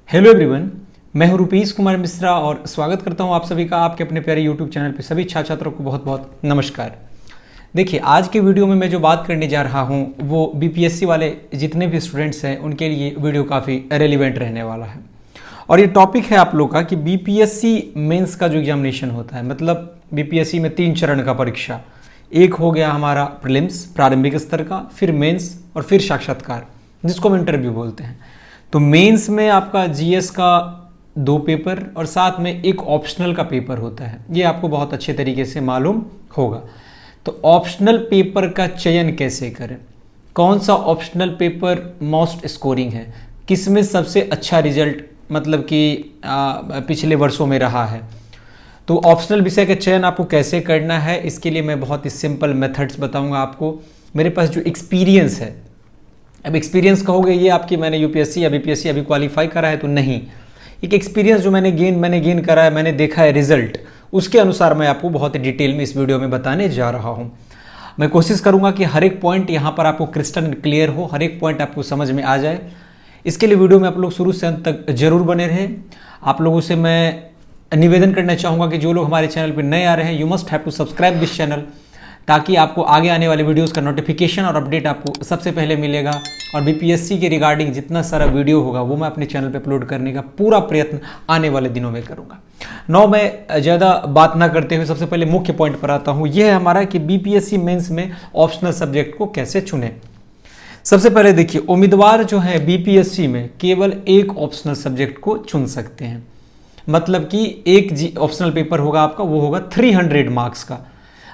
Hello everyone, मैं हूं रुपेश कुमार मिश्रा और स्वागत करता हूं आप सभी का आपके अपने प्यारे यूट्यूब चैनल पे। सभी छात्र छात्रों को बहुत बहुत नमस्कार। देखिए, आज के वीडियो में मैं जो बात करने जा रहा हूं वो बीपीएससी वाले जितने भी स्टूडेंट्स हैं उनके लिए वीडियो काफ़ी रेलिवेंट रहने वाला है। और ये टॉपिक है आप लोग का कि बीपीएससी मेंस का जो एग्जामिनेशन होता है, मतलब बीपीएससी में 3 चरण का परीक्षा। एक हो गया हमारा प्रीलिम्स प्रारंभिक स्तर का, फिर मेंस और फिर साक्षात्कार जिसको हम इंटरव्यू बोलते हैं। तो मेंस में आपका जीएस का 2 पेपर और साथ में एक ऑप्शनल का पेपर होता है, ये आपको बहुत अच्छे तरीके से मालूम होगा। तो ऑप्शनल पेपर का चयन कैसे करें, कौन सा ऑप्शनल पेपर मोस्ट स्कोरिंग है, किसमें सबसे अच्छा रिजल्ट मतलब कि पिछले वर्षों में रहा है, तो ऑप्शनल विषय का चयन आपको कैसे करना है, इसके लिए मैं बहुत ही सिंपल मेथड्स बताऊंगा आपको। मेरे पास जो एक्सपीरियंस है, अब एक्सपीरियंस कहोगे ये आपकी मैंने यूपीएससी या बीपीएससी अभी क्वालिफाई करा है, तो नहीं। एक एक्सपीरियंस जो मैंने गेन करा है, मैंने देखा है रिजल्ट, उसके अनुसार मैं आपको बहुत ही डिटेल में इस वीडियो में बताने जा रहा हूँ। मैं कोशिश करूँगा कि हर एक पॉइंट यहाँ पर आपको क्रिस्टल क्लियर हो, हर एक पॉइंट आपको समझ में आ जाए। इसके लिए वीडियो में आप लोग शुरू से अंत तक जरूर बने रहें। आप लोगों से मैं निवेदन करना चाहूँगा कि जो लोग हमारे चैनल पर नए आ रहे हैं, you must have to subscribe this channel, ताकि आपको आगे आने वाले वीडियोस का नोटिफिकेशन और अपडेट आपको सबसे पहले मिलेगा। और बीपीएससी के रिगार्डिंग जितना सारा वीडियो होगा वो मैं अपने चैनल पे अपलोड करने का पूरा प्रयत्न आने वाले दिनों में करूंगा। मैं ज़्यादा बात ना करते हुए सबसे पहले मुख्य पॉइंट पर आता हूँ। यह है हमारा कि बीपीएससी मेंस में ऑप्शनल सब्जेक्ट को कैसे चुने। सबसे पहले देखिए, उम्मीदवार जो है बीपीएससी में केवल एक ऑप्शनल सब्जेक्ट को चुन सकते हैं। मतलब कि एक ऑप्शनल पेपर होगा आपका, वो होगा 300 मार्क्स का।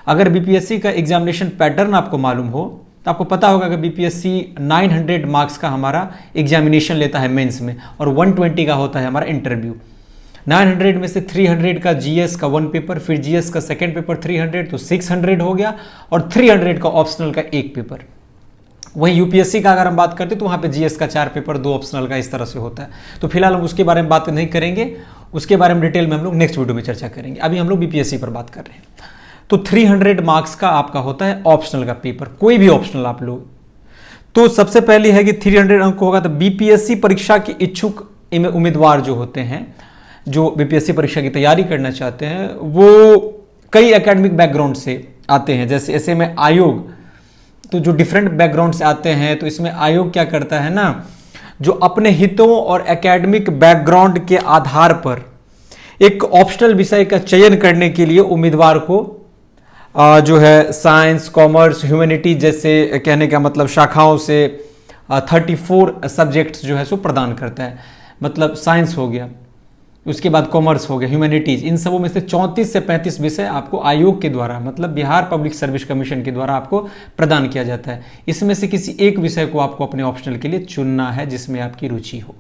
अगर बीपीएससी का एग्जामिनेशन पैटर्न आपको मालूम हो तो आपको पता होगा कि बीपीएससी 900 मार्क्स का हमारा एग्जामिनेशन लेता है मेंस में, और 120 का होता है हमारा इंटरव्यू। 900 में से 300 का जीएस का 1 पेपर, फिर जीएस का सेकंड पेपर 300, तो 600 हो गया, और 300 का ऑप्शनल का 1 पेपर। वहीं यूपीएससी का अगर हम बात करते तो वहाँ पे जीएस का 4 पेपर, 2 ऑप्शनल का, इस तरह से होता है। तो फिलहाल हम उसके बारे में बात नहीं करेंगे, उसके बारे में डिटेल में हम लोग नेक्स्ट वीडियो में चर्चा करेंगे। अभी हम लोग बीपीएससी पर बात कर रहे हैं। तो 300 मार्क्स का आपका होता है ऑप्शनल का पेपर, कोई भी ऑप्शनल आप लोग। तो सबसे पहले है कि 300 अंक होगा। तो बीपीएससी परीक्षा के इच्छुक उम्मीदवार जो होते हैं, जो बीपीएससी परीक्षा की तैयारी करना चाहते हैं, वो कई एकेडमिक बैकग्राउंड से आते हैं। जैसे ऐसे में आयोग, तो जो डिफरेंट बैकग्राउंड से आते हैं, तो इसमें आयोग क्या करता है ना, जो अपने हितों और एकेडमिक बैकग्राउंड के आधार पर एक ऑप्शनल विषय का चयन करने के लिए उम्मीदवार को जो है साइंस, कॉमर्स, ह्यूमैनिटी जैसे कहने का मतलब शाखाओं से 34 सब्जेक्ट्स जो है सो प्रदान करता है। मतलब साइंस हो गया, उसके बाद कॉमर्स हो गया, ह्यूमैनिटीज, इन सबों में से 34 से 35 विषय आपको आयोग के द्वारा, मतलब बिहार पब्लिक सर्विस कमीशन के द्वारा आपको प्रदान किया जाता है। इसमें से किसी एक विषय को आपको अपने ऑप्शनल के लिए चुनना है जिसमें आपकी रुचि हो।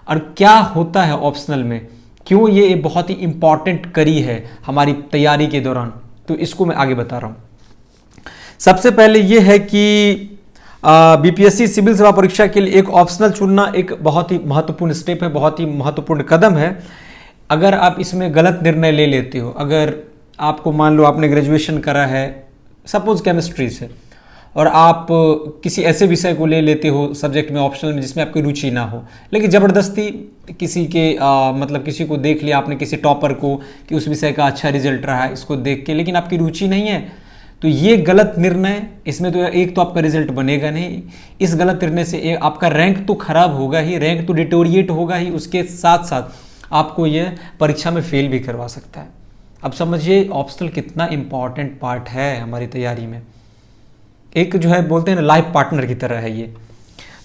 और क्या होता है ऑप्शनल में, क्यों ये बहुत ही इंपॉर्टेंट कड़ी है हमारी तैयारी के दौरान, तो इसको मैं आगे बता रहा हूं। सबसे पहले यह है कि बीपीएससी सिविल सेवा परीक्षा के लिए एक ऑप्शनल चुनना एक बहुत ही महत्वपूर्ण स्टेप है, बहुत ही महत्वपूर्ण कदम है। अगर आप इसमें गलत निर्णय ले लेते हो, अगर आपको मान लो आपने ग्रेजुएशन करा है सपोज केमिस्ट्री से, और आप किसी ऐसे विषय को ले लेते हो सब्जेक्ट में ऑप्शनल में जिसमें आपकी रुचि ना हो, लेकिन ज़बरदस्ती किसी के मतलब किसी को देख लिया आपने, किसी टॉपर को, कि उस विषय का अच्छा रिजल्ट रहा है, इसको देख के, लेकिन आपकी रुचि नहीं है, तो ये गलत निर्णय। इसमें तो एक तो आपका रिजल्ट बनेगा नहीं, इस गलत निर्णय से आपका रैंक तो खराब होगा ही, रैंक तो डिटोरिएट होगा ही, उसके साथ साथ आपको यह परीक्षा में फेल भी करवा सकता है। अब समझिए ऑप्शनल कितना इंपॉर्टेंट पार्ट है हमारी तैयारी में। एक जो है बोलते हैं ना, लाइफ पार्टनर की तरह है ये।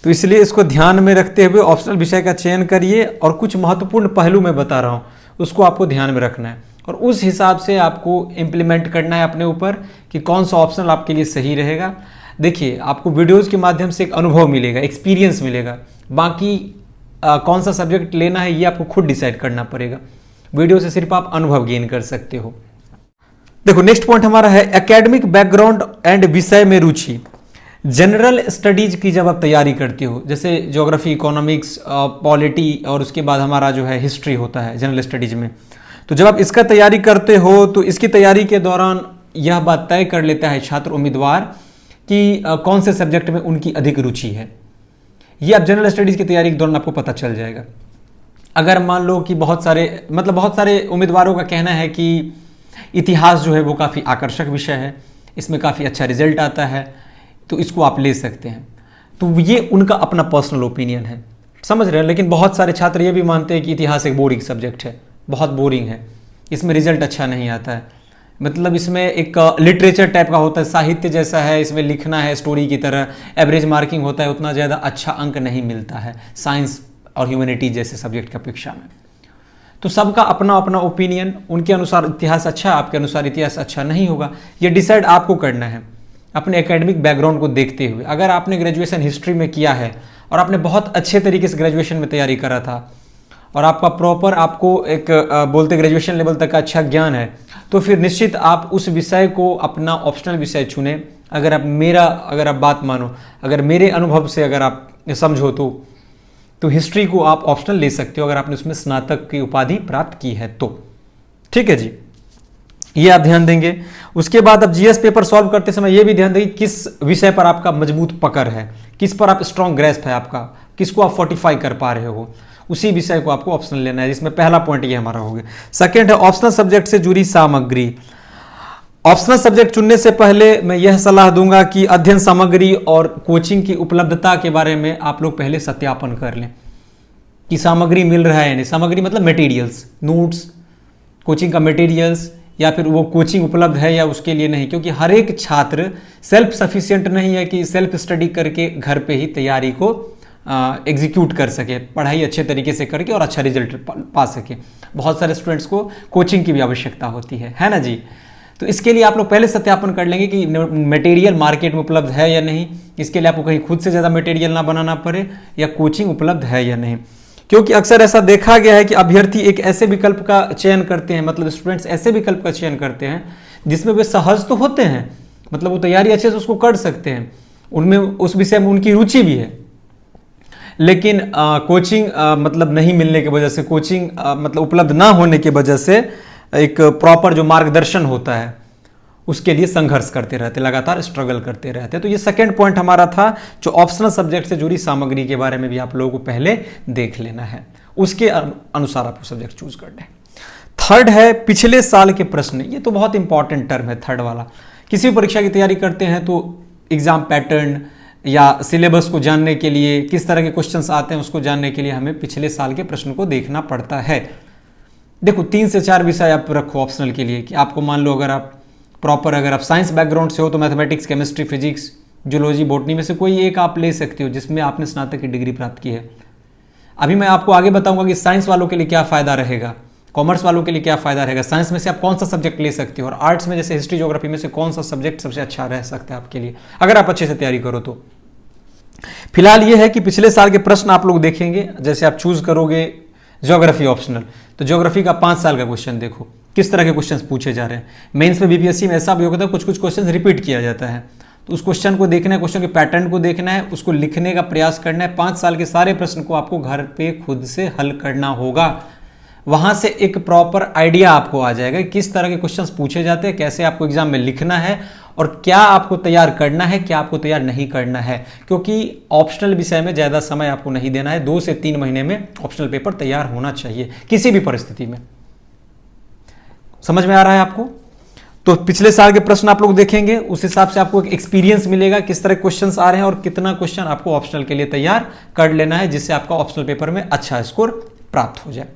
तो इसलिए इसको ध्यान में रखते हुए ऑप्शनल विषय का चयन करिए, और कुछ महत्वपूर्ण पहलू मैं बता रहा हूँ उसको आपको ध्यान में रखना है, और उस हिसाब से आपको इम्प्लीमेंट करना है अपने ऊपर कि कौन सा ऑप्शनल आपके लिए सही रहेगा। देखिए, आपको वीडियोज़ के माध्यम से एक अनुभव मिलेगा, एक्सपीरियंस मिलेगा। बाकी कौन सा सब्जेक्ट लेना है ये आपको खुद डिसाइड करना पड़ेगा, वीडियो से सिर्फ आप अनुभव गेन कर सकते हो। देखो, नेक्स्ट पॉइंट हमारा है एकेडमिक बैकग्राउंड एंड विषय में रुचि। जनरल स्टडीज की जब आप तैयारी करते हो, जैसे ज्योग्राफी, इकोनॉमिक्स, पॉलिटी, और उसके बाद हमारा जो है हिस्ट्री होता है जनरल स्टडीज में, तो जब आप इसका तैयारी करते हो तो इसकी तैयारी के दौरान यह बात तय कर लेता है छात्र उम्मीदवार कि कौन से सब्जेक्ट में उनकी अधिक रुचि है। ये आप जनरल स्टडीज की तैयारी के दौरान आपको पता चल जाएगा। अगर मान लो कि बहुत सारे उम्मीदवारों का कहना है कि इतिहास जो है वो काफ़ी आकर्षक विषय है, इसमें काफ़ी अच्छा रिजल्ट आता है, तो इसको आप ले सकते हैं। तो ये उनका अपना पर्सनल ओपिनियन है, समझ रहे हैं। लेकिन बहुत सारे छात्र ये भी मानते हैं कि इतिहास एक बोरिंग सब्जेक्ट है, बहुत बोरिंग है, इसमें रिजल्ट अच्छा नहीं आता है, मतलब इसमें एक लिटरेचर टाइप का होता है, साहित्य जैसा है, इसमें लिखना है स्टोरी की तरह, एवरेज मार्किंग होता है, उतना ज़्यादा अच्छा अंक नहीं मिलता है साइंस और ह्यूमैनिटीज जैसे सब्जेक्ट की अपेक्षा में। तो सबका अपना अपना ओपिनियन, उनके अनुसार इतिहास अच्छा, आपके अनुसार इतिहास अच्छा नहीं होगा। ये डिसाइड आपको करना है अपने एकेडमिक बैकग्राउंड को देखते हुए। अगर आपने ग्रेजुएशन हिस्ट्री में किया है और आपने बहुत अच्छे तरीके से ग्रेजुएशन में तैयारी करा था और आपका प्रॉपर आपको एक बोलते ग्रेजुएशन लेवल तक का अच्छा ज्ञान है, तो फिर निश्चित आप उस विषय को अपना ऑप्शनल विषय चुने। अगर आप बात मानो, अगर मेरे अनुभव से अगर आप समझो तो हिस्ट्री को आप ऑप्शनल ले सकते हो अगर आपने उसमें स्नातक की उपाधि प्राप्त की है तो। ठीक है जी, ये आप ध्यान देंगे। उसके बाद अब जीएस पेपर सॉल्व करते समय ये भी ध्यान देंगे किस विषय पर आपका मजबूत पकड़ है, किस पर आप स्ट्रॉन्ग ग्रेस्प है आपका, किसको आप फोर्टिफाई कर पा रहे हो, उसी विषय को आपको ऑप्शनल लेना है, जिसमें पहला पॉइंट ये हमारा हो गया। सेकंड है ऑप्शनल सब्जेक्ट से जुड़ी सामग्री। ऑप्शनल सब्जेक्ट चुनने से पहले मैं यह सलाह दूंगा कि अध्ययन सामग्री और कोचिंग की उपलब्धता के बारे में आप लोग पहले सत्यापन कर लें कि सामग्री मिल रहा है या नहीं। सामग्री मतलब मटेरियल्स, नोट्स, कोचिंग का मटेरियल्स, या फिर वो कोचिंग उपलब्ध है या उसके लिए नहीं, क्योंकि हर एक छात्र सेल्फ सफिशिएंट नहीं है कि सेल्फ स्टडी करके घर पे ही तैयारी को एग्जीक्यूट कर सके, पढ़ाई अच्छे तरीके से करके और अच्छा रिजल्ट पा सके। बहुत सारे स्टूडेंट्स को कोचिंग की भी आवश्यकता होती है ना जी। तो इसके लिए आप लोग पहले सत्यापन कर लेंगे कि मटेरियल मार्केट में उपलब्ध है या नहीं। इसके लिए आपको कहीं खुद से ज़्यादा मटेरियल ना बनाना पड़े, या कोचिंग उपलब्ध है या नहीं। क्योंकि अक्सर ऐसा देखा गया है कि अभ्यर्थी एक ऐसे विकल्प का चयन करते हैं, मतलब स्टूडेंट्स ऐसे विकल्प का चयन करते हैं जिसमें वे सहज तो होते हैं, मतलब वो तैयारी अच्छे से उसको कर सकते हैं, उनमें उस विषय में उनकी रुचि भी है, लेकिन कोचिंग मतलब नहीं मिलने की वजह से, कोचिंग मतलब उपलब्ध ना होने की वजह से एक प्रॉपर जो मार्गदर्शन होता है उसके लिए संघर्ष करते रहते, लगातार स्ट्रगल करते रहते। तो ये सेकंड पॉइंट हमारा था, जो ऑप्शनल सब्जेक्ट से जुड़ी सामग्री के बारे में भी आप लोगों को पहले देख लेना है, उसके अनुसार आपको सब्जेक्ट चूज करना है। थर्ड है पिछले साल के प्रश्न। ये तो बहुत इंपॉर्टेंट टर्म है थर्ड वाला। किसी भी परीक्षा की तैयारी करते हैं तो एग्जाम पैटर्न या सिलेबस को जानने के लिए, किस तरह के क्वेश्चंस आते हैं उसको जानने के लिए हमें पिछले साल के प्रश्न को देखना पड़ता है। देखो 3 से 4 विषय आप रखो ऑप्शनल के लिए, कि आपको मान लो अगर आप साइंस बैकग्राउंड से हो तो mathematics, chemistry, physics, zoology, botany में से कोई एक आप ले सकते हो जिसमें आपने स्नातक की डिग्री प्राप्त की है। अभी मैं आपको आगे बताऊंगा कि साइंस वालों के लिए क्या फ़ायदा रहेगा, कॉमर्स वालों के लिए क्या फ़ायदा रहेगा, साइंस में से आप कौन सा सब्जेक्ट ले सकते हो, और आर्ट्स में जैसे हिस्ट्री, ज्योग्राफी में से कौन सा सब्जेक्ट सबसे अच्छा रह सकता है आपके लिए अगर आप अच्छे से तैयारी करो तो। फिलहाल ये है कि पिछले साल के प्रश्न आप लोग देखेंगे। जैसे आप चूज करोगे ज्योग्राफी ऑप्शनल, तो ज्योग्राफी का 5 साल का क्वेश्चन देखो किस तरह के क्वेश्चंस पूछे जा रहे हैं। मेंस में बीपीएससी में ऐसा भी होता है कुछ क्वेश्चन रिपीट किया जाता है, तो उस क्वेश्चन को देखना है, क्वेश्चन के पैटर्न को देखना है, उसको लिखने का प्रयास करना है। 5 साल के सारे प्रश्न को आपको घर पे खुद से हल करना होगा। वहां से एक प्रॉपर आइडिया आपको आ जाएगा किस तरह के क्वेश्चंस पूछे जाते हैं, कैसे आपको एग्जाम में लिखना है, और क्या आपको तैयार करना है, क्या आपको तैयार नहीं करना है। क्योंकि ऑप्शनल विषय में ज़्यादा समय आपको नहीं देना है, 2 से 3 महीने में ऑप्शनल पेपर तैयार होना चाहिए किसी भी परिस्थिति में। समझ में आ रहा है आपको? तो पिछले साल के प्रश्न आप लोग देखेंगे, उस हिसाब से आपको एक एक्सपीरियंस मिलेगा किस तरह क्वेश्चंस आ रहे हैं और कितना क्वेश्चन आपको ऑप्शनल के लिए तैयार कर लेना है, जिससे आपका ऑप्शनल पेपर में अच्छा स्कोर प्राप्त हो जाए।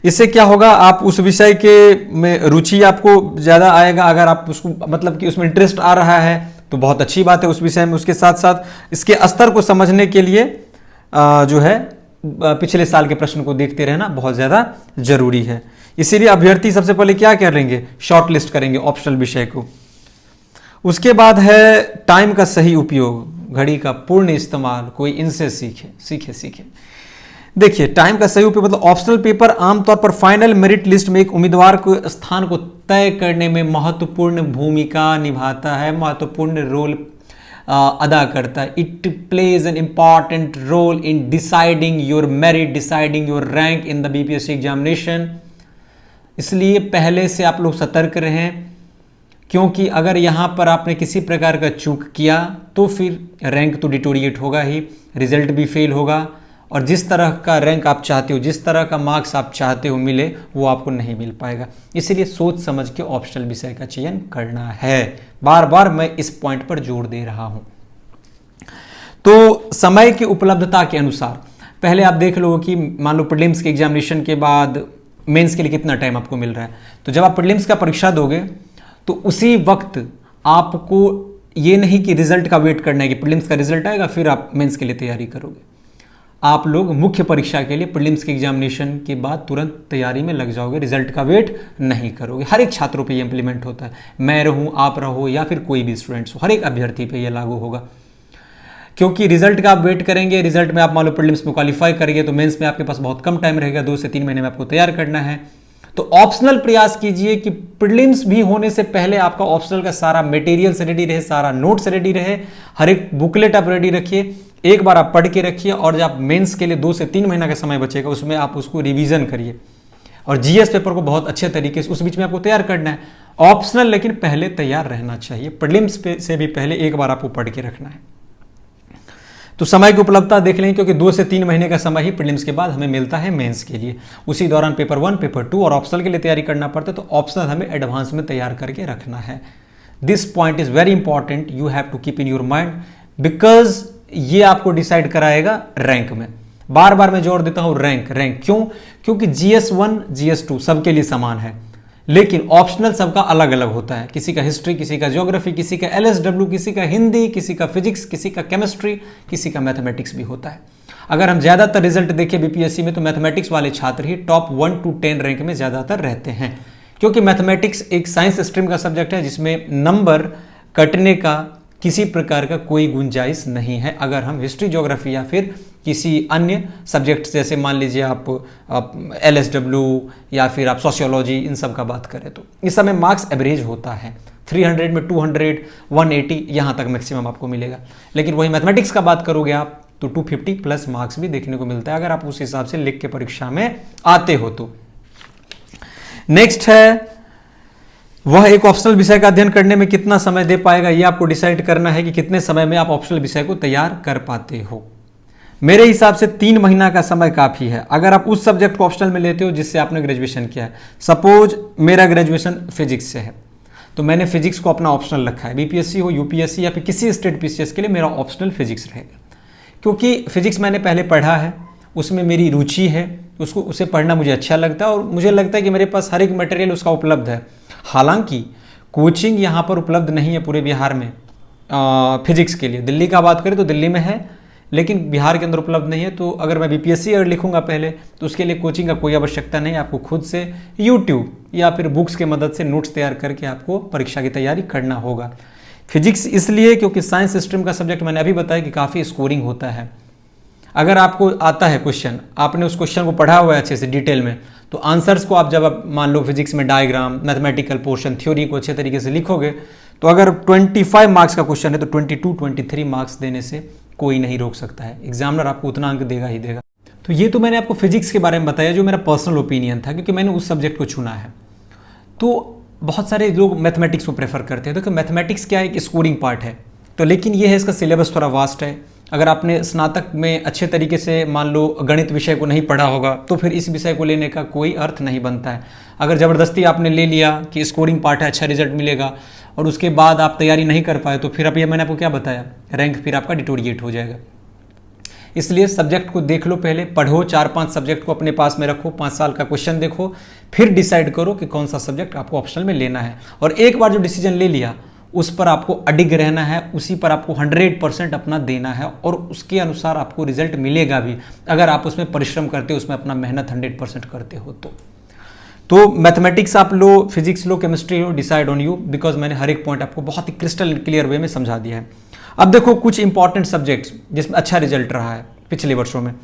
इससे क्या होगा, आप उस विषय के में रुचि आपको ज़्यादा आएगा। अगर आप उसको मतलब कि उसमें इंटरेस्ट आ रहा है तो बहुत अच्छी बात है उस विषय में। उसके साथ साथ इसके स्तर को समझने के लिए जो है पिछले साल के प्रश्न को देखते रहना बहुत ज़्यादा जरूरी है। इसीलिए अभ्यर्थी सबसे पहले क्या करेंगे, शॉर्ट लिस्ट करेंगे ऑप्शनल विषय को। उसके बाद है टाइम का सही उपयोग, घड़ी का पूर्ण इस्तेमाल। कोई इनसे सीखे। देखिए टाइम का सही उपयोग मतलब ऑप्शनल पेपर आमतौर पर फाइनल मेरिट लिस्ट में एक उम्मीदवार को स्थान को तय करने में महत्वपूर्ण भूमिका निभाता है, महत्वपूर्ण रोल अदा करता है। It plays an important role in deciding your merit, deciding your rank in the BPSC examination. इसलिए पहले से आप लोग सतर्क रहें, क्योंकि अगर यहाँ पर आपने किसी प्रकार का चूक किया तो फिर रैंक तो डिटोरिएट होगा ही, रिजल्ट भी फेल होगा और जिस तरह का रैंक आप चाहते हो, जिस तरह का मार्क्स आप चाहते हो मिले, वो आपको नहीं मिल पाएगा। इसीलिए सोच समझ के ऑप्शनल विषय का चयन करना है। बार बार मैं इस पॉइंट पर जोर दे रहा हूं। तो समय की उपलब्धता के अनुसार पहले आप देख लो कि मान लो प्रीलिम्स के एग्जामिनेशन के बाद मेंस के लिए कितना टाइम आपको मिल रहा है। तो जब आप प्रीलिम्स का परीक्षा दोगे तो उसी वक्त आपको ये नहीं कि रिजल्ट का वेट करना है कि प्रीलिम्स का रिजल्ट आएगा फिर आप मेंस के लिए तैयारी करोगे। आप लोग मुख्य परीक्षा के लिए प्रीलिम्स के एग्जामिनेशन के बाद तुरंत तैयारी में लग जाओगे, रिजल्ट का वेट नहीं करोगे। हर एक छात्रों पे ये इंप्लीमेंट होता है, मैं रहूं, आप रहो या फिर कोई भी स्टूडेंट्स हो, हर एक अभ्यर्थी पे ये लागू होगा। क्योंकि रिजल्ट का आप वेट करेंगे, रिजल्ट में आप मान लो प्रीलिम्स में क्वालिफाई करेंगे तो मेंस में आपके पास बहुत कम टाइम रहेगा, 2 से 3 महीने में आपको तैयार करना है। तो ऑप्शनल प्रयास कीजिए कि प्रीलिम्स भी होने से पहले आपका ऑप्शनल का सारा मटेरियल्स रेडी रहे, सारा नोट्स रेडी रहे, हर एक बुकलेट आप रेडी रखिए, एक बार आप पढ़ के रखिए और जब मेंस के लिए 2 से 3 महीना का समय बचेगा उसमें आप उसको रिवीजन करिए और जीएस पेपर को बहुत अच्छे तरीके से उस बीच में आपको तैयार करना है। ऑप्शनल लेकिन पहले तैयार रहना चाहिए, प्रीलिम्स से भी पहले एक बार आपको पढ़ के रखना है। तो समय की उपलब्धता देख लें, क्योंकि 2 से 3 महीने का समय ही प्रीलिम्स के बाद हमें मिलता है मेंस के लिए। उसी दौरान पेपर 1, पेपर 2 और ऑप्शनल के लिए तैयारी करना पड़ता है, तो ऑप्शनल हमें एडवांस में तैयार करके रखना है। This point is very important, you have to keep in your mind, because ये आपको डिसाइड कराएगा रैंक में। बार बार मैं जोर देता हूं रैंक क्यों? क्योंकि GS1 GS2 सबके लिए समान है, लेकिन ऑप्शनल सबका अलग अलग होता है। किसी का हिस्ट्री, किसी का ज्योग्राफी, किसी का LSW, किसी का हिंदी, किसी का फिजिक्स, किसी का केमिस्ट्री, किसी का मैथमेटिक्स भी होता है। अगर हम ज्यादातर रिजल्ट देखें बीपीएससी में तो मैथमेटिक्स वाले छात्र ही टॉप 1 to 10 रैंक में ज्यादातर रहते हैं, क्योंकि मैथमेटिक्स एक साइंस स्ट्रीम का सब्जेक्ट है जिसमें नंबर कटने का किसी प्रकार का कोई गुंजाइश नहीं है। अगर हम हिस्ट्री, ज्योग्राफी या फिर किसी अन्य सब्जेक्ट जैसे मान लीजिए आप LSW या फिर आप सोशियोलॉजी, इन सब का बात करें तो इस समय मार्क्स एवरेज होता है 300 में 200, 180 यहाँ तक मैक्सिमम आपको मिलेगा। लेकिन वही मैथमेटिक्स का बात करोगे आप तो 250 प्लस मार्क्स भी देखने को मिलता है अगर आप उस हिसाब से लिख के परीक्षा में आते हो तो। नेक्स्ट है वह एक ऑप्शनल विषय का अध्ययन करने में कितना समय दे पाएगा, यह आपको डिसाइड करना है कि कितने समय में आप ऑप्शनल विषय को तैयार कर पाते हो। मेरे हिसाब से 3 महीना का समय काफी है अगर आप उस सब्जेक्ट को ऑप्शनल में लेते हो जिससे आपने ग्रेजुएशन किया है। सपोज मेरा ग्रेजुएशन फिजिक्स से है तो मैंने फिजिक्स को अपना ऑप्शनल रखा है। बीपीएससी हो, यूपीएससी या फिर किसी स्टेट पीसीएस के लिए मेरा ऑप्शनल फिजिक्स रहेगा, क्योंकि फिजिक्स मैंने पहले पढ़ा है, उसमें मेरी रुचि है, उसे पढ़ना मुझे अच्छा लगता है और मुझे लगता है कि मेरे पास हर एक मटेरियल उसका उपलब्ध है। हालांकि कोचिंग यहाँ पर उपलब्ध नहीं है पूरे बिहार में फिजिक्स के लिए। दिल्ली का बात करें तो दिल्ली में है, लेकिन बिहार के अंदर उपलब्ध नहीं है। तो अगर मैं बीपीएससी अगर लिखूंगा पहले तो उसके लिए कोचिंग का कोई आवश्यकता नहीं है, आपको खुद से यूट्यूब या फिर बुक्स के मदद से नोट्स तैयार करके आपको परीक्षा की तैयारी करना होगा। फिजिक्स इसलिए क्योंकि साइंस स्ट्रीम का सब्जेक्ट मैंने अभी बताया कि काफ़ी स्कोरिंग होता है। अगर आपको आता है क्वेश्चन, आपने उस क्वेश्चन को पढ़ा हुआ है अच्छे से डिटेल में, तो आंसर्स को आप जब आप मान लो फिजिक्स में डायग्राम, मैथमेटिकल पोर्शन, थ्योरी को अच्छे तरीके से लिखोगे तो अगर 25 मार्क्स का क्वेश्चन है तो 22-23 मार्क्स देने से कोई नहीं रोक सकता है। एग्जामिनर आपको उतना अंक देगा ही देगा। तो ये तो मैंने आपको फिजिक्स के बारे में बताया जो मेरा पर्सनल ओपिनियन था, क्योंकि मैंने उस सब्जेक्ट को चुना है। तो बहुत सारे लोग मैथमेटिक्स को प्रेफर करते हैं, तो मैथमेटिक्स क्या है, एक स्कोरिंग पार्ट है। तो लेकिन ये है, इसका सिलेबस थोड़ा वास्ट है। अगर आपने स्नातक में अच्छे तरीके से मान लो गणित विषय को नहीं पढ़ा होगा तो फिर इस विषय को लेने का कोई अर्थ नहीं बनता है। अगर ज़बरदस्ती आपने ले लिया कि स्कोरिंग पार्ट है, अच्छा रिजल्ट मिलेगा, और उसके बाद आप तैयारी नहीं कर पाए तो फिर अब ये मैंने आपको क्या बताया, रैंक फिर आपका डिटोरिएट हो जाएगा। इसलिए सब्जेक्ट को देख लो, पहले पढ़ो, 4-5 सब्जेक्ट को अपने पास में रखो, 5 साल का क्वेश्चन देखो, फिर डिसाइड करो कि कौन सा सब्जेक्ट आपको ऑप्शनल में लेना है। और एक बार जो डिसीजन ले लिया उस पर आपको अडिग रहना है, उसी पर आपको 100% अपना देना है और उसके अनुसार आपको रिजल्ट मिलेगा भी, अगर आप उसमें परिश्रम करते हो, उसमें अपना मेहनत 100% करते हो तो मैथमेटिक्स आप लो, फिजिक्स लो, केमिस्ट्री लो, डिसाइड ऑन यू, बिकॉज मैंने हर एक पॉइंट आपको बहुत ही क्रिस्टल क्लियर वे में समझा दिया है। अब देखो कुछ इंपॉर्टेंट सब्जेक्ट्स जिसमें अच्छा रिजल्ट रहा है पिछले वर्षों में।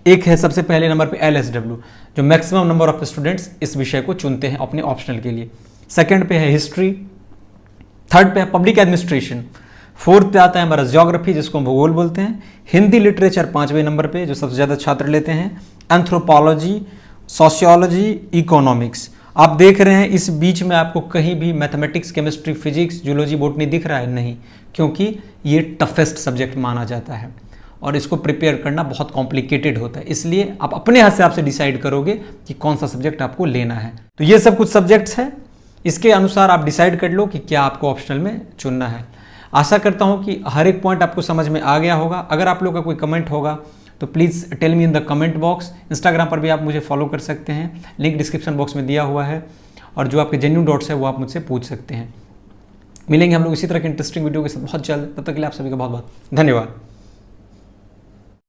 एक है सबसे पहले नंबर पे LSW, जो मैक्सिमम नंबर ऑफ स्टूडेंट्स इस विषय को चुनते हैं अपने ऑप्शनल के लिए। सेकंड पे है हिस्ट्री, थर्ड पे है पब्लिक एडमिनिस्ट्रेशन, फोर्थ पे आता है हमारा ज्योग्राफी जिसको हम भूगोल बोलते हैं, हिंदी लिटरेचर 5वें नंबर पे जो सबसे ज़्यादा छात्र लेते हैं, एंथ्रोपोलॉजी, सोशियोलॉजी, इकोनॉमिक्स। आप देख रहे हैं इस बीच में आपको कहीं भी mathematics, chemistry, physics, zoology, botany दिख रहा है? नहीं, क्योंकि ये टफेस्ट सब्जेक्ट माना जाता है और इसको प्रिपेयर करना बहुत कॉम्प्लिकेटेड होता है, इसलिए आप अपने हाथ से आपसे डिसाइड करोगे कि कौन सा सब्जेक्ट आपको लेना है। तो ये सब कुछ सब्जेक्ट्स हैं, इसके अनुसार आप डिसाइड कर लो कि क्या आपको ऑप्शनल में चुनना है। आशा करता हूँ कि हर एक पॉइंट आपको समझ में आ गया होगा। अगर आप लोग का कोई कमेंट होगा तो please tell me in the comment box. Instagram पर भी आप मुझे फॉलो कर सकते हैं, लिंक डिस्क्रिप्शन बॉक्स में दिया हुआ है, और जो आपके जेन्युइन डाउट्स है वो आप मुझसे पूछ सकते हैं। मिलेंगे हम लोग इसी तरह के इंटरेस्टिंग वीडियो के साथ बहुत जल्द। तब तक के लिए आप सभी का बहुत बहुत धन्यवाद।